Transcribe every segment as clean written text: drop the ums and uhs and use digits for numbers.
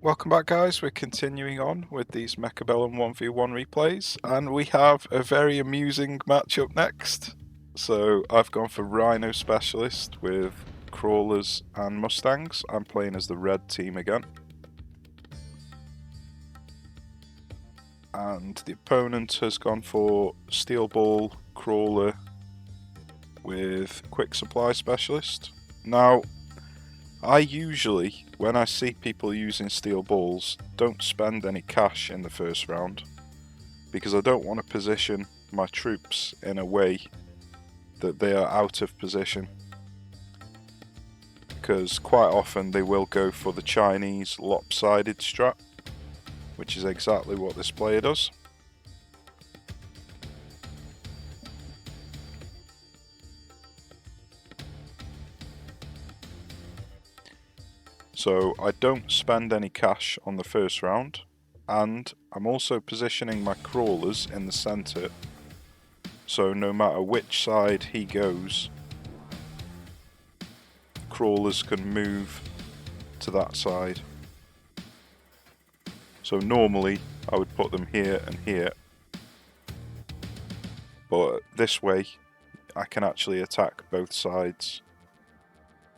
Welcome back, guys. We're continuing on with these Mechabellum 1v1 replays, and we have a very amusing matchup next. So I've gone for Rhino Specialist with Crawlers and Mustangs. I'm playing as the red team again. And the opponent has gone for Steel Ball Crawler with Quick Supply Specialist. Now, I usually, when I see people using steel balls, don't spend any cash in the first round, because I don't want to position my troops in a way that they are out of position, because quite often they will go for the Chinese lopsided strat, which is exactly what this player does. So I don't spend any cash on the first round, and I'm also positioning my crawlers in the centre, so no matter which side he goes, crawlers can move to that side. So normally I would put them here and here, but this way I can actually attack both sides.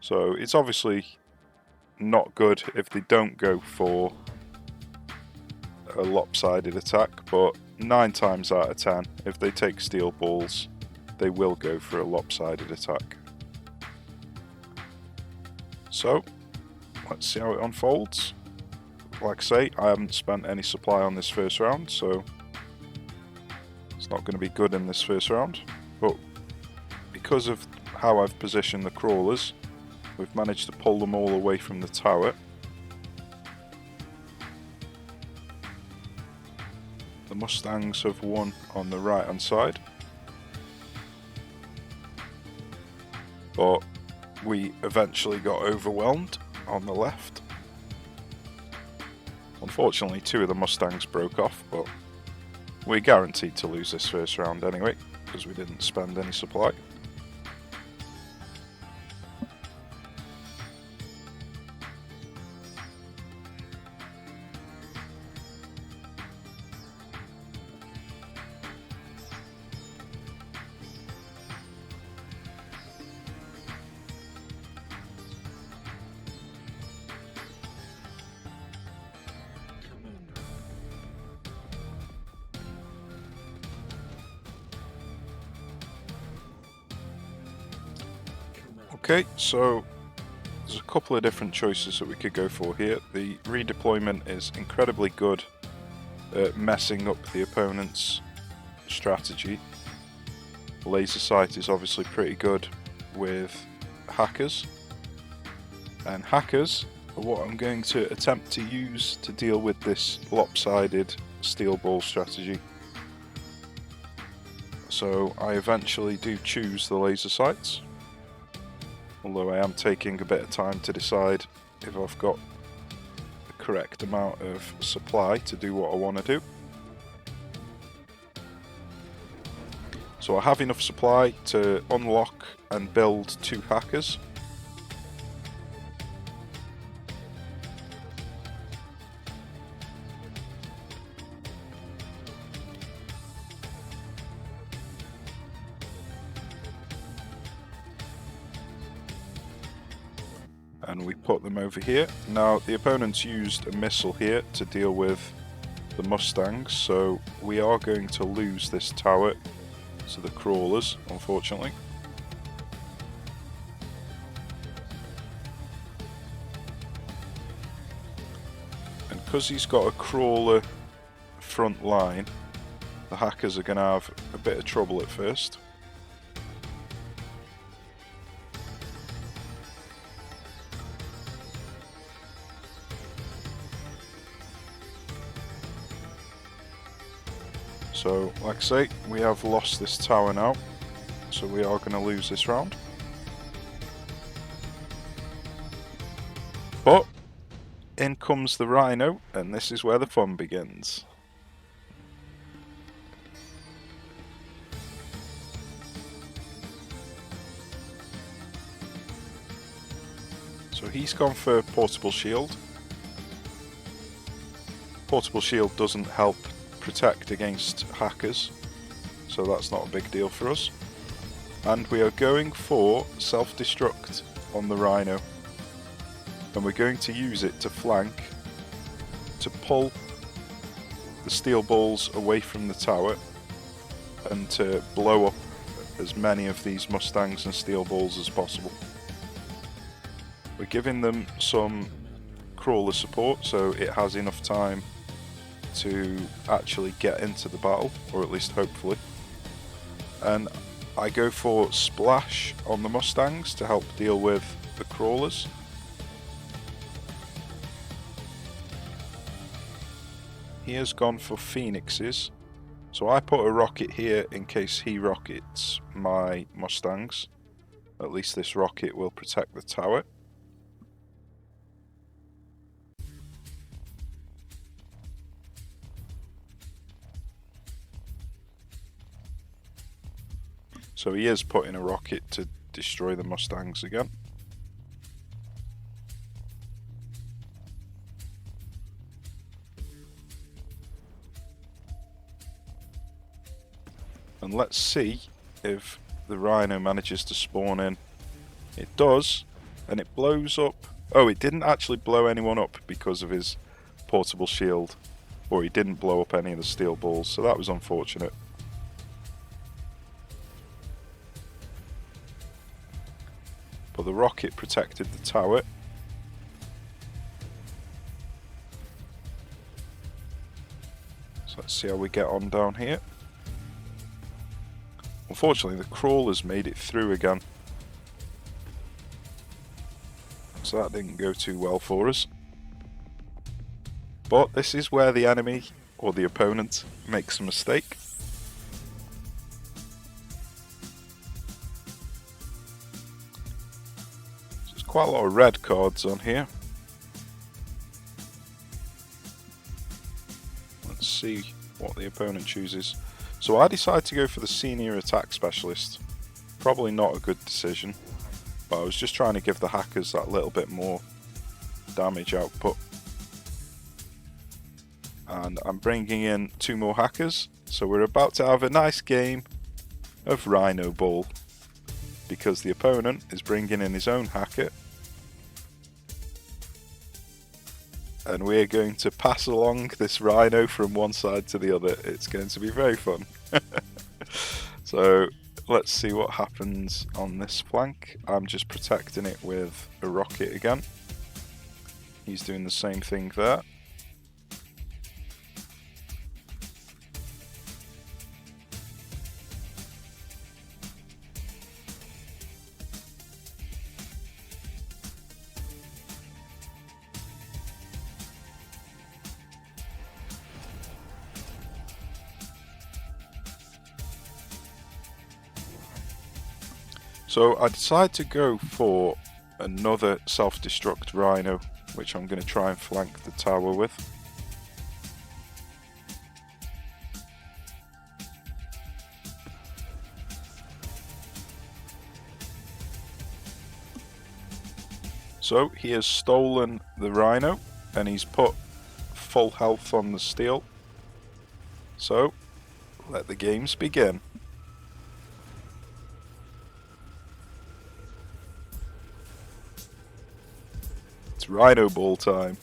So it's obviously not good if they don't go for a lopsided attack, but 9 times out of 10, if they take steel balls, they will go for a lopsided attack. So let's see how it unfolds. Like I say, I haven't spent any supply on this first round, so it's not going to be good in this first round, but because of how I've positioned the crawlers, we've managed to pull them all away from the tower. The Mustangs have won on the right hand side, but we eventually got overwhelmed on the left. Unfortunately, 2 of the Mustangs broke off, but we're guaranteed to lose this first round anyway, because we didn't spend any supply. Okay, so there's a couple of different choices that we could go for here. The redeployment is incredibly good at messing up the opponent's strategy. Laser sight is obviously pretty good with hackers, and hackers are what I'm going to attempt to use to deal with this lopsided steel ball strategy. So I eventually do choose the laser sights, although I am taking a bit of time to decide if I've got the correct amount of supply to do what I want to do. So I have enough supply to unlock and build 2 hackers. And we put them over here. Now the opponent's used a missile here to deal with the Mustangs, so we are going to lose this tower to the crawlers, unfortunately. And because he's got a crawler front line, the hackers are going to have a bit of trouble at first. So, like I say, we have lost this tower now, so we are going to lose this round. But in comes the Rhino, and this is where the fun begins. So he's gone for portable shield. Portable shield doesn't help protect against hackers, so that's not a big deal for us. And we are going for self-destruct on the Rhino, and we're going to use it to flank, to pull the steel balls away from the tower and to blow up as many of these Mustangs and steel balls as possible. We're giving them some crawler support, so it has enough time to actually get into the battle, or at least hopefully. And I go for splash on the Mustangs to help deal with the crawlers. He has gone for phoenixes, so I put a rocket here in case he rockets my Mustangs. At least this rocket will protect the tower. So he is putting a rocket to destroy the Mustangs again. And let's see if the Rhino manages to spawn in. It does, and it blows up. Oh, it didn't actually blow anyone up because of his portable shield, or he didn't blow up any of the steel balls, so that was unfortunate. But the rocket protected the tower. So let's see how we get on down here. Unfortunately, the crawlers made it through again, so that didn't go too well for us. But this is where the enemy, or the opponent, makes a mistake. So there's quite a lot of red cards on here. Let's see what the opponent chooses. So I decided to go for the senior attack specialist. Probably not a good decision, but I was just trying to give the hackers that little bit more damage output. And I'm bringing in 2 more hackers, so we're about to have a nice game of Rhino Ball, because the opponent is bringing in his own hacker, and we're going to pass along this Rhino from one side to the other. It's going to be very fun. So let's see what happens on this flank. I'm just protecting it with a rocket again. He's doing the same thing there. So I decided to go for another self-destruct Rhino, which I'm going to try and flank the tower with. So he has stolen the Rhino and he's put full health on the steel. So let the games begin. It's Rhino Ball time.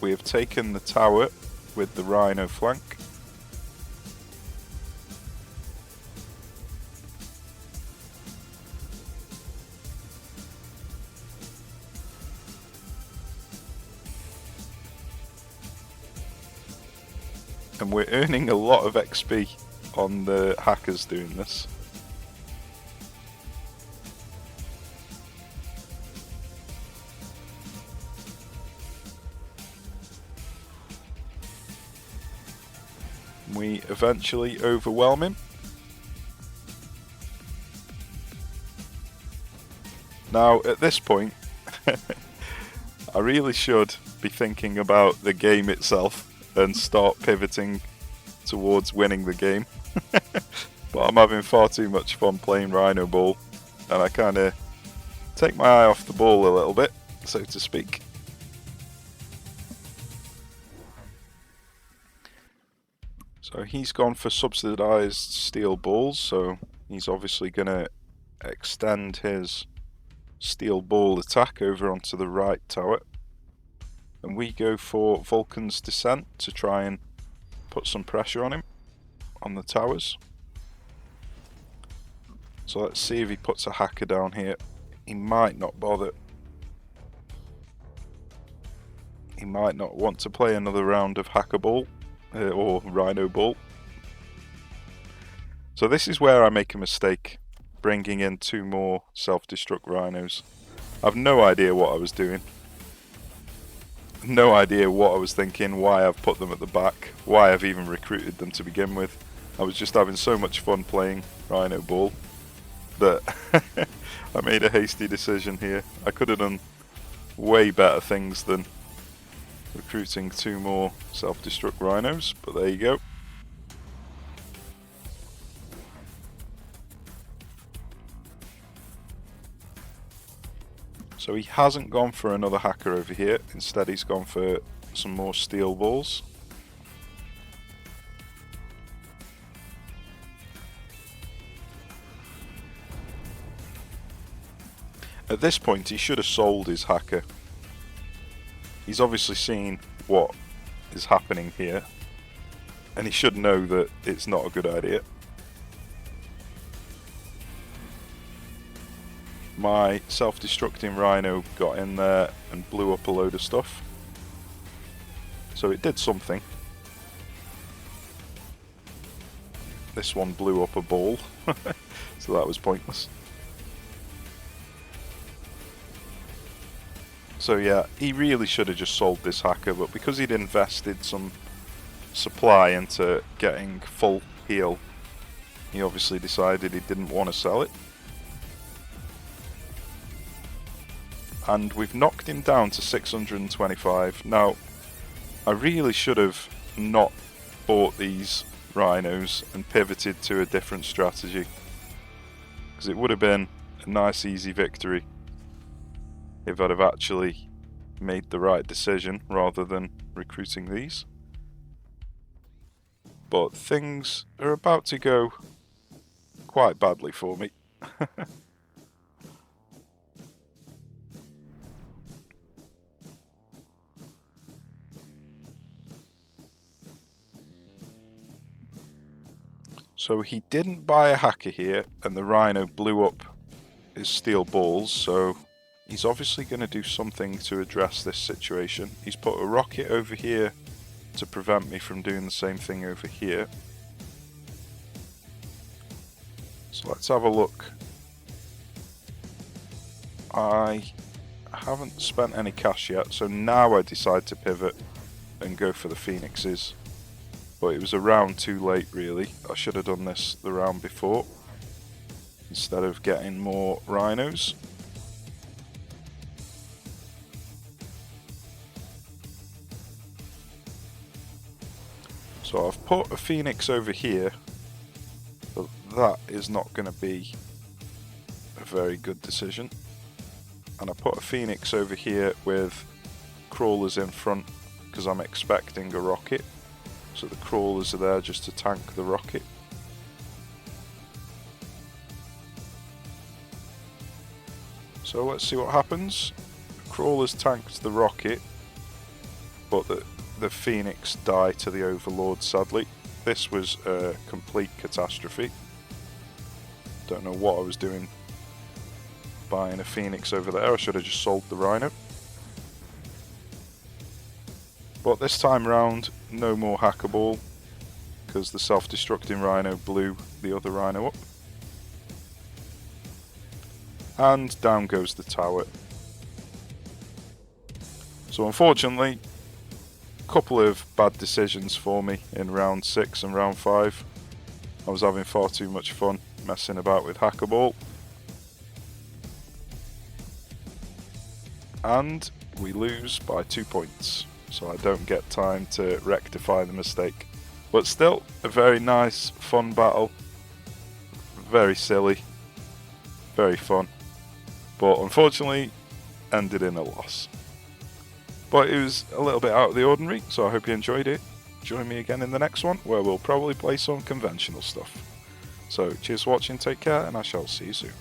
We have taken the tower with the Rhino flank. And we're earning a lot of XP on the hackers doing this. We eventually overwhelm him. Now at this point I really should be thinking about the game itself and start pivoting towards winning the game. But I'm having far too much fun playing Rhino Ball, and I kind of take my eye off the ball a little bit, so to speak. So he's gone for subsidized steel balls, so he's obviously going to extend his steel ball attack over onto the right tower. And we go for Vulcan's Descent to try and put some pressure on him, on the towers. So let's see if he puts a hacker down here. He might not bother. He might not want to play another round of hacker ball or rhino ball. So this is where I make a mistake, bringing in 2 more self-destruct rhinos. I've no idea what I was doing. No idea what I was thinking, why I've put them at the back, why I've even recruited them to begin with. I was just having so much fun playing rhino ball that I made a hasty decision here. I could have done way better things than recruiting 2 more self-destruct rhinos, but there you go. So he hasn't gone for another hacker over here, instead he's gone for some more steel balls. At this point he should have sold his hacker. He's obviously seen what is happening here, and he should know that it's not a good idea. My self-destructing rhino got in there and blew up a load of stuff. So it did something. This one blew up a ball, so that was pointless. So yeah, he really should have just sold this hacker, but because he'd invested some supply into getting full heal, he obviously decided he didn't want to sell it. And we've knocked him down to 625. Now, I really should have not bought these rhinos and pivoted to a different strategy, because it would have been a nice easy victory if I'd have actually made the right decision rather than recruiting these. But things are about to go quite badly for me. So he didn't buy a hacker here, and the rhino blew up his steel balls, so he's obviously going to do something to address this situation. He's put a rocket over here to prevent me from doing the same thing over here. So let's have a look. I haven't spent any cash yet, so now I decide to pivot and go for the phoenixes. But it was a round too late really. I should have done this the round before instead of getting more rhinos. So I've put a phoenix over here, but that is not going to be a very good decision. And I put a phoenix over here with crawlers in front because I'm expecting a rocket. So the crawlers are there just to tank the rocket. So let's see what happens. The crawlers tanked the rocket, but the phoenix died to the overlord, sadly. This was a complete catastrophe. Don't know what I was doing buying a phoenix over there. I should have just sold the rhino. But this time round, no more hacker ball, because the self-destructing rhino blew the other rhino up. And down goes the tower. So unfortunately, a couple of bad decisions for me in round 6 and round 5. I was having far too much fun messing about with hacker ball. And we lose by 2 points. So I don't get time to rectify the mistake. But still, a very nice, fun battle. Very silly. Very fun. but unfortunately ended in a loss. But it was a little bit out of the ordinary, so I hope you enjoyed it. Join me again in the next one, where we'll probably play some conventional stuff. So cheers for watching, take care, and I shall see you soon.